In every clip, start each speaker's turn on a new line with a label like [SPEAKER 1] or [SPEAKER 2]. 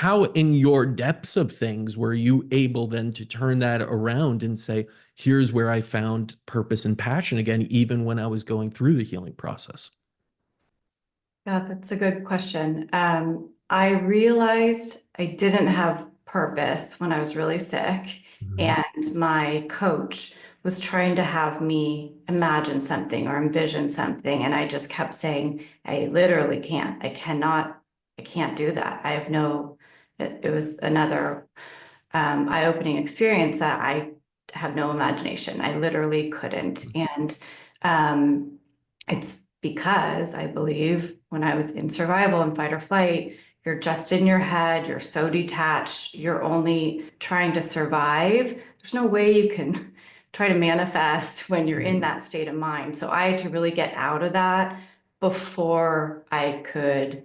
[SPEAKER 1] how in your depths of things were you able then to turn that around and say, here's where I found purpose and passion again, even when I was going through the healing process?
[SPEAKER 2] Yeah, that's a good question. I realized I didn't have purpose when I was really sick,
[SPEAKER 1] Mhm.
[SPEAKER 2] and my coach was trying to have me imagine something or envision something, and I just kept saying, I literally can't. I cannot. I can't do that. I have no. It was another eye-opening experience that I have no imagination. I literally couldn't. And it's because I believe when I was in survival and fight or flight, you're just in your head, you're so detached, you're only trying to survive. There's no way you can try to manifest when you're in that state of mind. So I had to really get out of that before I could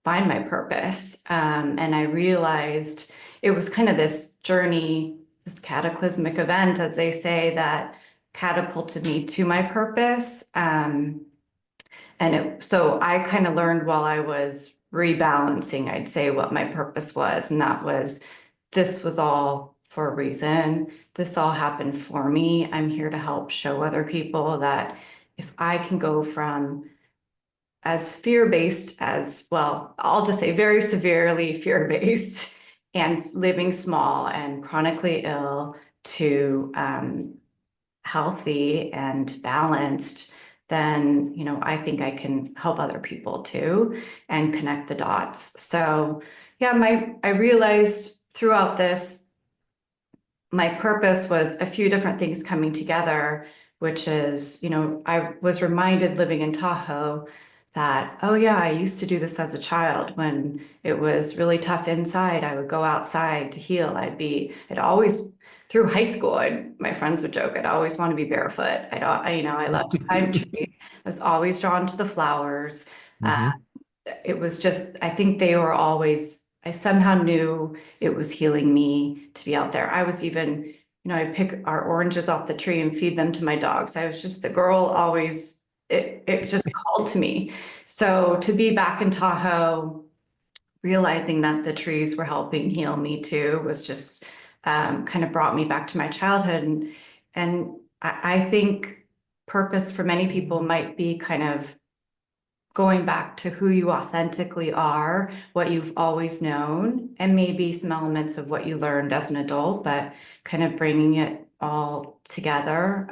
[SPEAKER 2] find my purpose. And I realized it was kind of this journey, this cataclysmic event, as they say, that catapulted me to my purpose. So I kind of learned while I was rebalancing, I'd say, what my purpose was. And that was this was all for a reason. This all happened for me. I'm here to help show other people that if I can go from as fear-based as, well, I'll just say very severely fear-based and living small and chronically ill to healthy and balanced, then, I think I can help other people too and connect the dots. So yeah, I realized throughout this, my purpose was a few different things coming together, which is, I was reminded living in Tahoe that, oh yeah, I used to do this as a child when it was really tough inside. I would go outside to heal. I'd always, through high school, my friends would joke, I'd always want to be barefoot. I loved to climb trees. I was always drawn to the flowers. Uh,
[SPEAKER 1] Mhm.
[SPEAKER 2] it was just, I think they were always, I somehow knew it was healing me to be out there. I was even, I'd pick our oranges off the tree and feed them to my dogs. I was just the girl always, it just called to me. So to be back in Tahoe, realizing that the trees were helping heal me too was just kind of brought me back to my childhood. And I think purpose for many people might be kind of going back to who you authentically are, what you've always known, and maybe some elements of what you learned as an adult, but kind of bringing it all together.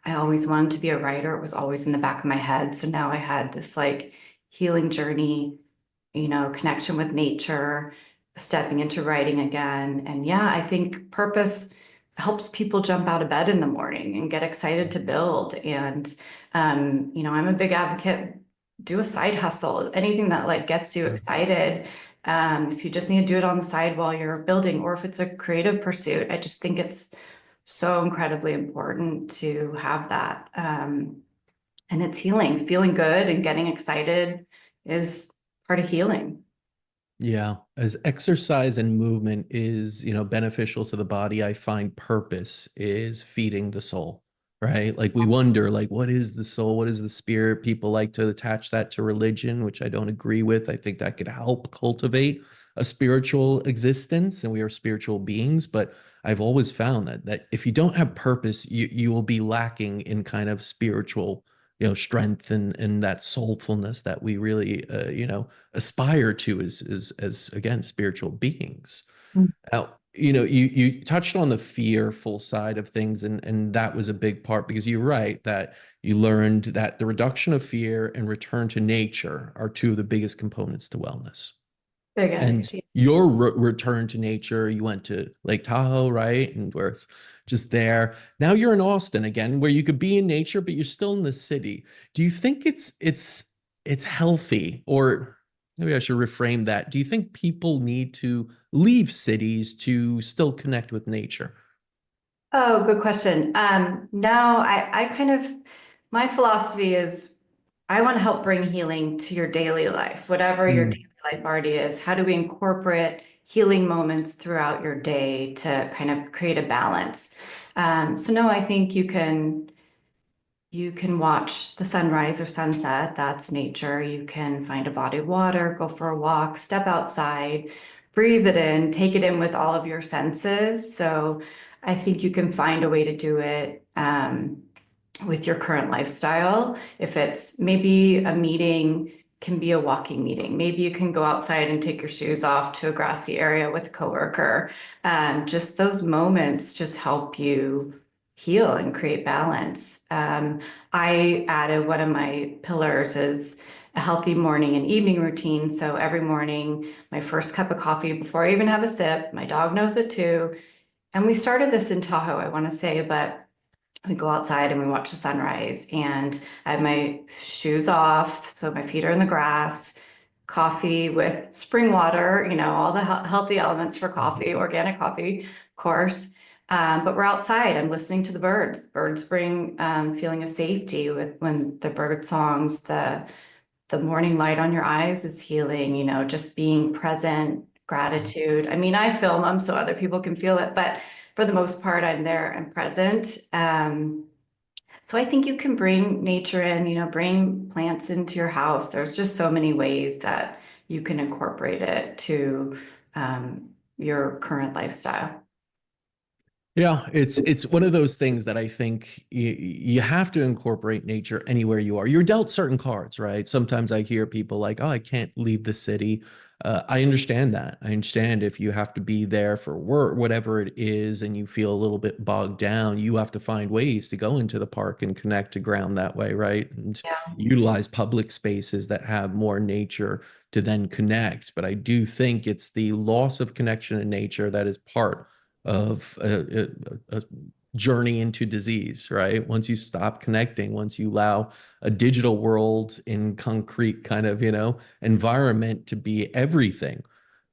[SPEAKER 2] I always wanted to be a writer. It was always in the back of my head. So now I had this like healing journey, connection with nature, stepping into writing again. And yeah, I think purpose helps people jump out of bed in the morning and get excited to build. And I'm a big advocate, do a side hustle, anything that like gets you excited. If you just need to do it on the side while you're building, or if it's a creative pursuit, I just think it's so incredibly important to have that. And it's healing, feeling good and getting excited is part of healing.
[SPEAKER 1] Yeah, as exercise and movement is, beneficial to the body, I find purpose is feeding the soul, right? Like we wonder, like, what is the soul? What is the spirit? People like to attach that to religion, which I don't agree with. I think that could help cultivate a spiritual existence, and we are spiritual beings. But I've always found that if you don't have purpose, you will be lacking in kind of spiritual, strength and that soulfulness that we really, aspire to as again spiritual beings. Now, you touched on the fearful side of things, and that was a big part because you're right that you learned that the reduction of fear and return to nature are two of the biggest components to wellness. And
[SPEAKER 2] Biggest.
[SPEAKER 1] your return to nature, you went to Lake Tahoe, right? And where it's just there. Now you're in Austin again, where you could be in nature, but you're still in the city. Do you think it's healthy, or maybe I should reframe that? Do you think people need to leave cities to still connect with nature?
[SPEAKER 2] Oh, good question. No, I kind of, my philosophy is I want to help bring healing to your daily life, whatever your
[SPEAKER 1] Mm,
[SPEAKER 2] daily life already is. How do we incorporate healing moments throughout your day to kind of create a balance? So no, I think You can watch the sunrise or sunset. That's nature. You can find a body of water, go for a walk, step outside, breathe it in, take it in with all of your senses. So I think you can find a way to do it with your current lifestyle. If it's maybe a meeting, can be a walking meeting. Maybe you can go outside and take your shoes off to a grassy area with a coworker. Just those moments just help you heal and create balance. I added one of my pillars is a healthy morning and evening routine. So every morning, my first cup of coffee before I even have a sip, my dog knows it too. And we started this in Tahoe, I want to say, but we go outside and we watch the sunrise, and I have my shoes off, so my feet are in the grass, coffee with spring water, all the healthy elements for coffee, organic coffee, of course. But we're outside. I'm listening to the birds. Birds bring feeling of safety with when the bird songs, the morning light on your eyes is healing, just being present, gratitude. I mean, I film them so other people can feel it, but for the most part, I'm there and present. So I think you can bring nature in, bring plants into your house. There's just so many ways that you can incorporate it to your current lifestyle.
[SPEAKER 1] Yeah, it's one of those things that I think you have to incorporate nature anywhere you are. You're dealt certain cards, right? Sometimes I hear people like, "Oh, I can't leave the city." I understand that. I understand if you have to be there for work, whatever it is, and you feel a little bit bogged down, you have to find ways to go into the park and connect to ground that way, right? And
[SPEAKER 2] Yeah.
[SPEAKER 1] utilize public spaces that have more nature to then connect. But I do think it's the loss of connection in nature that is part of a journey into disease, right? Once you stop connecting, once you allow a digital world in concrete kind of, environment to be everything,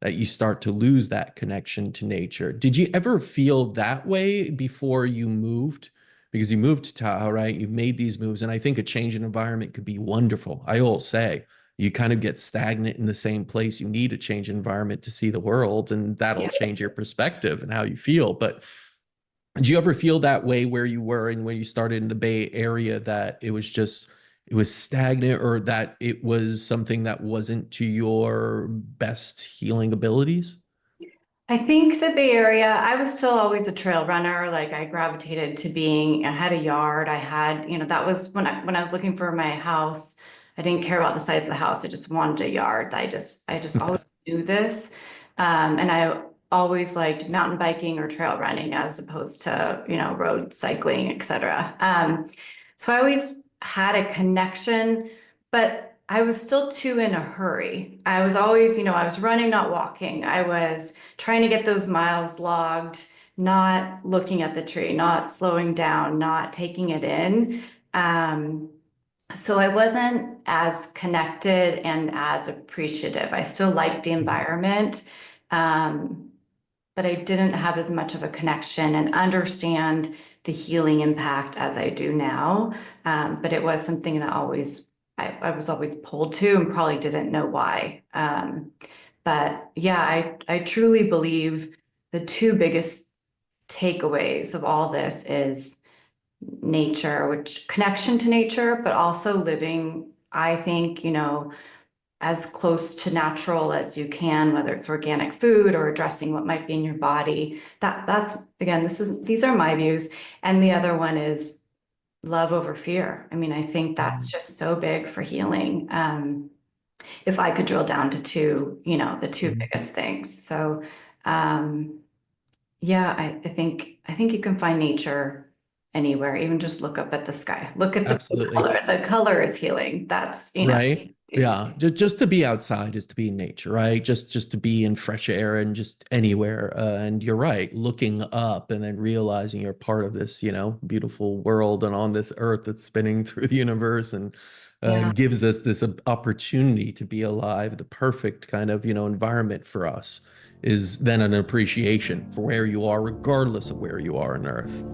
[SPEAKER 1] that you start to lose that connection to nature. Did you ever feel that way before you moved? Because you moved to Tahoe, right? You've made these moves, and I think a change in environment could be wonderful. I will say, you kind of get stagnant in the same place. You need a change environment to see the world, and that'll
[SPEAKER 2] Yeah.
[SPEAKER 1] change your perspective and how you feel. But did you ever feel that way where you were and when you started in the Bay Area, that it was stagnant, or that it was something that wasn't to your best healing abilities?
[SPEAKER 2] I think the Bay Area, I was still always a trail runner. Like I gravitated to being, I had a yard. I had, that was when I was looking for my house. I didn't care about the size of the house. I just wanted a yard. I just always knew this. And I always liked mountain biking or trail running as opposed to, road cycling, etc. So I always had a connection, but I was still too in a hurry. I was always, I was running, not walking. I was trying to get those miles logged, not looking at the tree, not slowing down, not taking it in. Um, so I wasn't as connected and as appreciative. I still liked the environment, um, but I didn't have as much of a connection and understand the healing impact as I do now. But it was something that I was always pulled to and probably didn't know why. But yeah, I truly believe the two biggest takeaways of all this is nature, which connection to nature, but also living, I think, as close to natural as you can, whether it's organic food or addressing what might be in your body. That's again, these are my views. And the other one is love over fear. I mean, I think that's just so big for healing. If I could drill down to two, the two
[SPEAKER 1] Mhm.
[SPEAKER 2] biggest things. So, um, yeah, I think you can find nature anywhere. Even just look up at the sky. Look at the
[SPEAKER 1] Absolutely.
[SPEAKER 2] color. The color is healing. That's,
[SPEAKER 1] Right.
[SPEAKER 2] it's
[SPEAKER 1] Yeah. Just to be outside is to be in nature, right? Just to be in fresh air and just anywhere. And you're right, looking up and then realizing you're part of this, beautiful world and on this earth that's spinning through the universe, and
[SPEAKER 2] yeah,
[SPEAKER 1] gives us this opportunity to be alive. The perfect kind of, environment for us is then an appreciation for where you are, regardless of where you are on earth.